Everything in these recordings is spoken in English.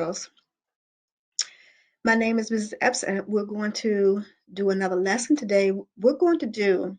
girls. My name is Mrs. Epps, and we're going to do another lesson today. We're going to do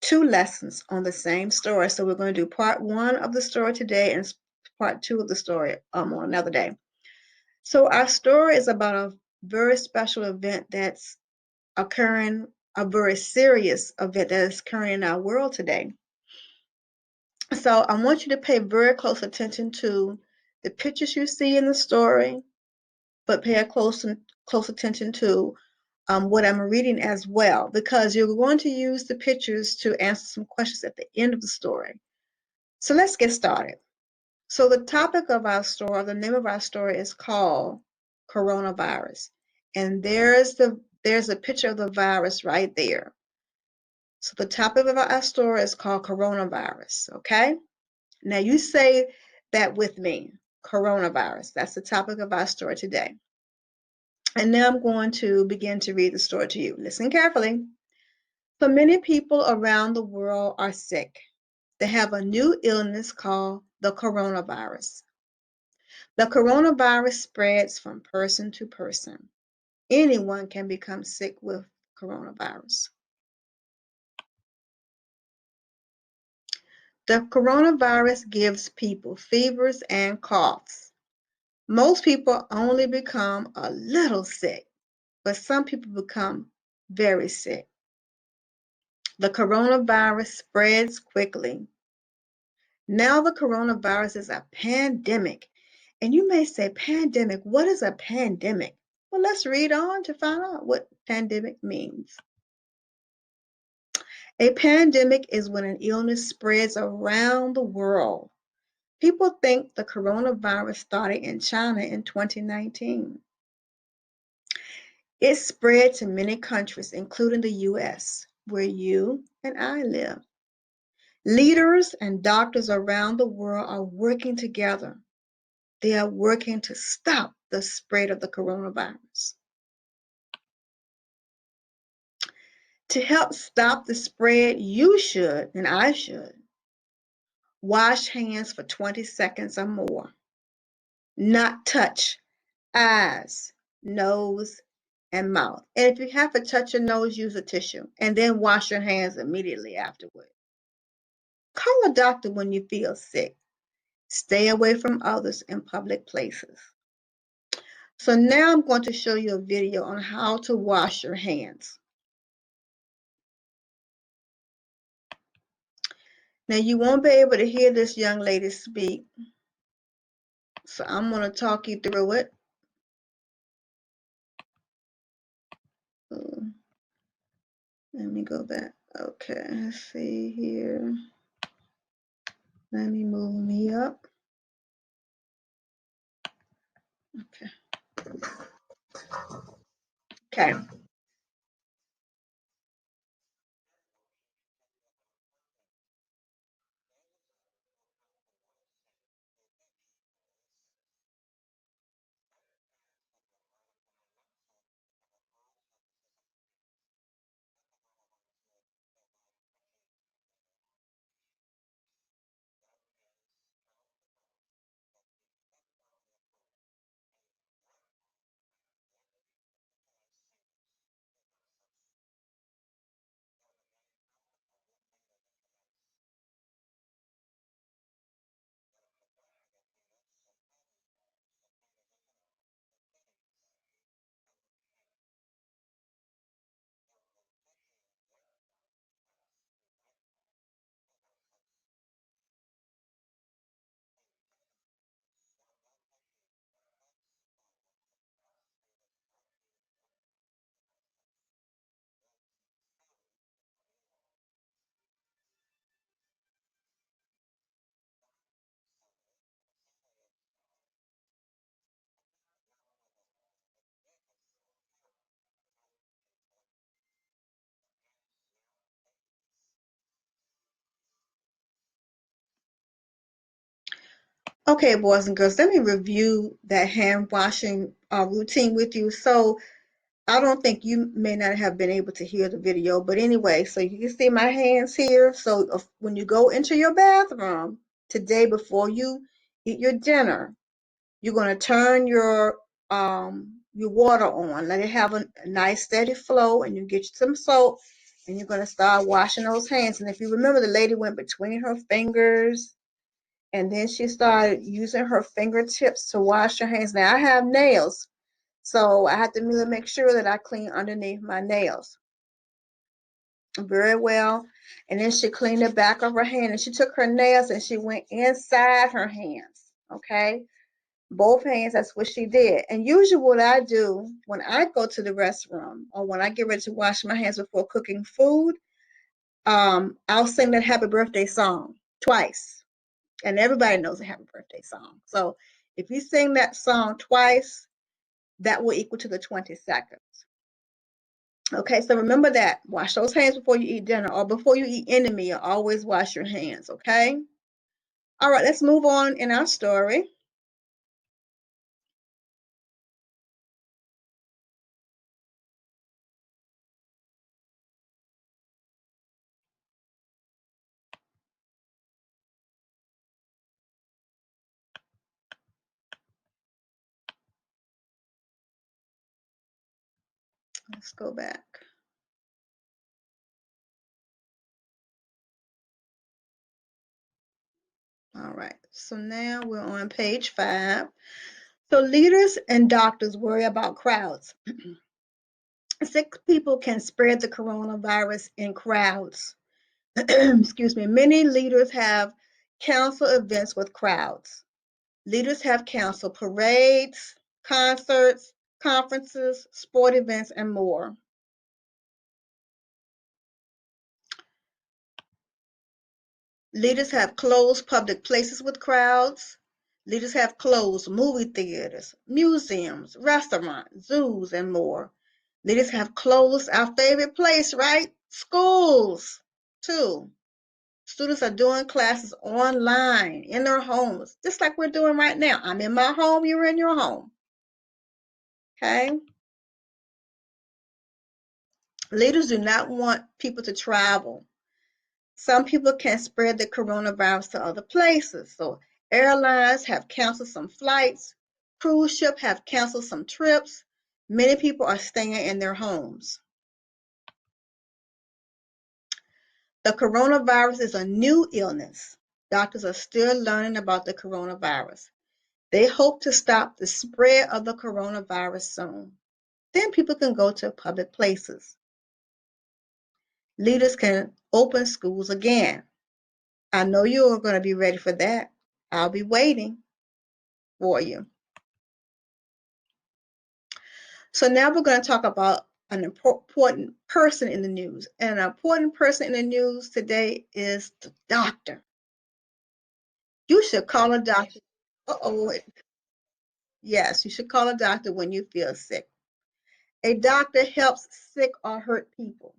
2 lessons on the same story. So we're going to do part 1 of the story today and part 2 of the story on another day. So our story is about a very special event that's occurring, a very serious event that is occurring in our world today. So I want you to pay very close attention to the pictures you see in the story, but pay close attention to what I'm reading as well, because you're going to use the pictures to answer some questions at the end of the story. So let's get started. So the topic of our story, the name of our story is called Coronavirus. And there's a picture of the virus right there. So the topic of our story is called Coronavirus, okay? Now you say that with me, Coronavirus. That's the topic of our story today. And now I'm going to begin to read the story to you. Listen carefully. So many people around the world are sick. They have a new illness called the coronavirus. The coronavirus spreads from person to person. Anyone can become sick with coronavirus. The coronavirus gives people fevers and coughs. Most people only become a little sick, but some people become very sick. The coronavirus spreads quickly. Now the coronavirus is a pandemic. And you may say, pandemic, what is a pandemic? Well, let's read on to find out what pandemic means. A pandemic is when an illness spreads around the world. People think the coronavirus started in China in 2019. It spread to many countries, including the U.S., where you and I live. Leaders and doctors around the world are working together. They are working to stop the spread of the coronavirus. To help stop the spread, you should, and I should, wash hands for 20 seconds or more. Not touch eyes, nose, and mouth. And if you have to touch your nose, use a tissue. And then wash your hands immediately afterward. Call a doctor when you feel sick. Stay away from others in public places. So now I'm going to show you a video on how to wash your hands. Now you won't be able to hear this young lady speak, so I'm going to talk you through it. Let me go back. Okay, let's see here. Let me move me up. Okay. Okay. Okay, boys and girls, let me review that hand washing routine with you. So I don't think you may not have been able to hear the video, but anyway, so you can see my hands here. So when you go into your bathroom today before you eat your dinner, You're going to turn your water on, let it have a nice steady flow, and you get you some soap, and you're going to start washing those hands. And if you remember, the lady went between her fingers, and then she started using her fingertips to wash her hands. Now I have nails, so I have to really make sure that I clean underneath my nails very well. And then she cleaned the back of her hand, and she took her nails and she went inside her hands. Okay, both hands. That's what she did. And usually what I do when I go to the restroom or when I get ready to wash my hands before cooking food, I'll sing that happy birthday song twice. And everybody knows a happy birthday song. So if you sing that song twice, that will equal to the 20 seconds. Okay, so remember that. Wash those hands before you eat dinner or before you eat any meal. Always wash your hands, okay? All right, let's move on in our story. Let's go back. All right, so now we're on page 5. So leaders and doctors worry about crowds. Sick people can spread the coronavirus in crowds. Excuse me. Many leaders have canceled events with crowds. Leaders have canceled parades, concerts, conferences, sport events, and more. Leaders have closed public places with crowds. Leaders have closed movie theaters, museums, restaurants, zoos, and more. Leaders have closed our favorite place, right? Schools, too. Students are doing classes online in their homes, just like we're doing right now. I'm in my home, you're in your home. Okay? Leaders do not want people to travel. Some people can spread the coronavirus to other places. So airlines have canceled some flights. Cruise ships have canceled some trips. Many people are staying in their homes. The coronavirus is a new illness. Doctors are still learning about the coronavirus. They hope to stop the spread of the coronavirus soon. Then people can go to public places. Leaders can open schools again. I know you're going to be ready for that. I'll be waiting for you. So now we're going to talk about an important person in the news. And an important person in the news today is the doctor. You should call a doctor. Uh-oh. Yes, you should call a doctor when you feel sick. A doctor helps sick or hurt people.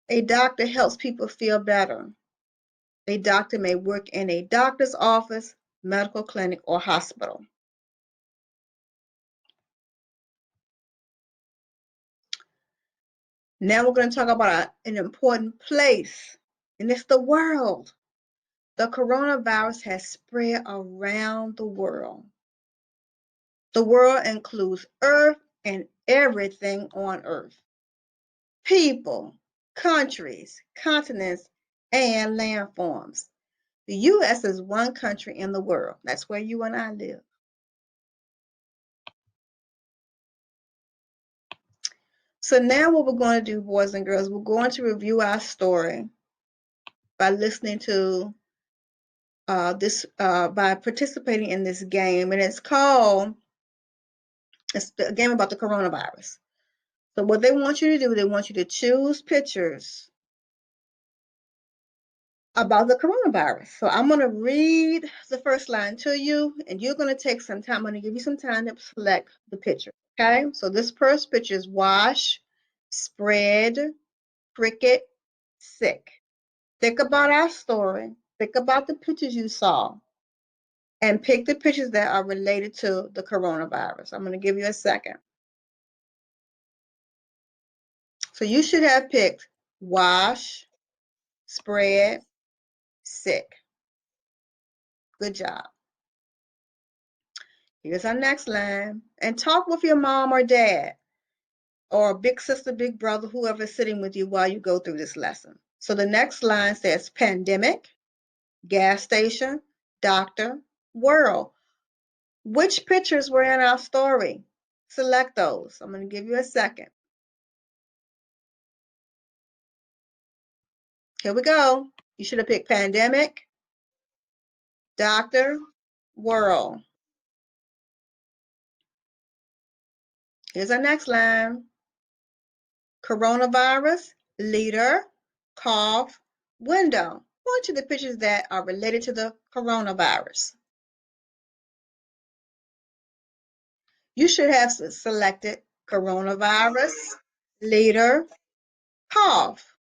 A doctor helps people feel better. A doctor may work in a doctor's office, medical clinic, or hospital. Now we're going to talk about an important place, and it's the world. The coronavirus has spread around the world. The world includes Earth and everything on Earth. People, countries, continents, and landforms. The U.S. is one country in the world. That's where you and I live. So now what we're going to do, boys and girls, we're going to review our story by listening to by participating in this game, and it's a game about the coronavirus. So what they want you to do, they want you to choose pictures about the coronavirus. So I'm going to read the first line to you, and you're going to take some time. I'm going to give you some time to select the picture. Okay, so this first picture is wash, spread, cricket, sick. Think about our story. Think about the pictures you saw and pick the pictures that are related to the coronavirus. I'm going to give you a second. So you should have picked wash, spread, sick. Good job. Here's our next line. And talk with your mom or dad or big sister, big brother, whoever is sitting with you while you go through this lesson. So the next line says pandemic, gas station, doctor, world. Which pictures were in our story? Select those. I'm going to give you a second. Here we go. You should have picked pandemic, doctor, world. Here's our next line. Coronavirus, leader, cough, window. Point to the pictures that are related to the coronavirus. You should have selected coronavirus, leader, cough.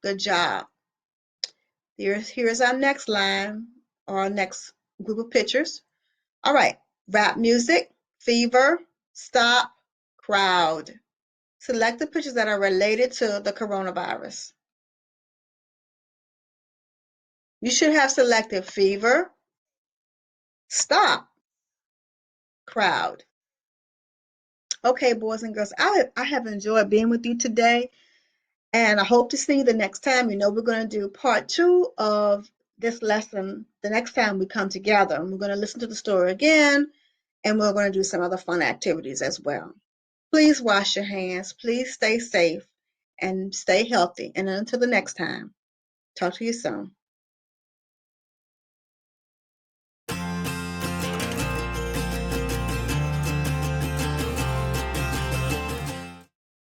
Good job. Here's our next line or our next group of pictures. All right, rap music, fever, stop, crowd. Select the pictures that are related to the coronavirus. You should have selected fever, stop, crowd. Okay, boys and girls, I have enjoyed being with you today, and I hope to see you the next time. You know, we're going to do part 2 of this lesson the next time we come together. And we're going to listen to the story again, and we're going to do some other fun activities as well. Please wash your hands. Please stay safe and stay healthy. And until the next time, talk to you soon.